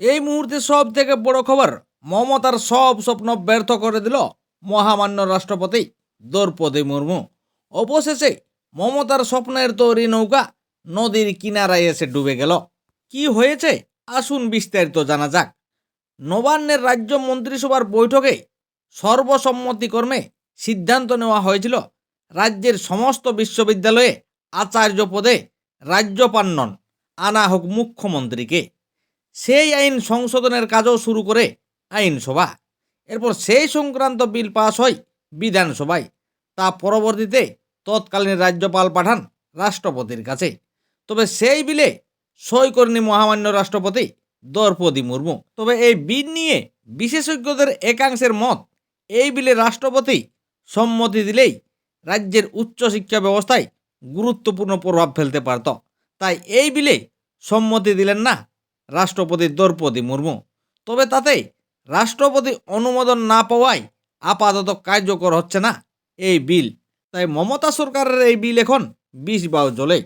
এই মুহূর্তে সব থেকে বড় খবর, মমতার সব স্বপ্ন ব্যর্থ করে দিল মহামান্য রাষ্ট্রপতি দ্রৌপদী মুর্মু। অবশেষে মমতার স্বপ্নের তৈরি নৌকা নদীর কিনারায় এসে ডুবে গেল। কি হয়েছে আসুন বিস্তারিত জানা যাক। নবান্নের রাজ্য মন্ত্রিসভার বৈঠকে সর্বসম্মতিক্রমে সিদ্ধান্ত নেওয়া হয়েছিল রাজ্যের সমস্ত বিশ্ববিদ্যালয়ে আচার্য পদে রাজ্যপাল নন আনা হোক মুখ্যমন্ত্রীকে। সেই আইন সংশোধনের কাজও শুরু করে আইনসভা। এরপর সেই সংক্রান্ত বিল পাস হয় বিধানসভায়। তা পরবর্তীতে তৎকালীন রাজ্যপাল পাঠান রাষ্ট্রপতির কাছে। তবে সেই বিলে সই করেনি মহামান্য রাষ্ট্রপতি দ্রৌপদী মুর্মু। তবে এই বিল নিয়ে বিশেষজ্ঞদের একাংশের মত, এই বিলে রাষ্ট্রপতি সম্মতি দিলেই রাজ্যের উচ্চশিক্ষা ব্যবস্থায় গুরুত্বপূর্ণ প্রভাব ফেলতে পারত। তাই এই বিলে সম্মতি দিলেন না রাষ্ট্রপতি দ্রৌপদী মুর্মু। তবে তাতে রাষ্ট্রপতি অনুমোদন না পাওয়ায় আপাতত কার্যকর হচ্ছে না এই বিল। তাই মমতা সরকারের এই বিল এখন 20 বাউ জলে।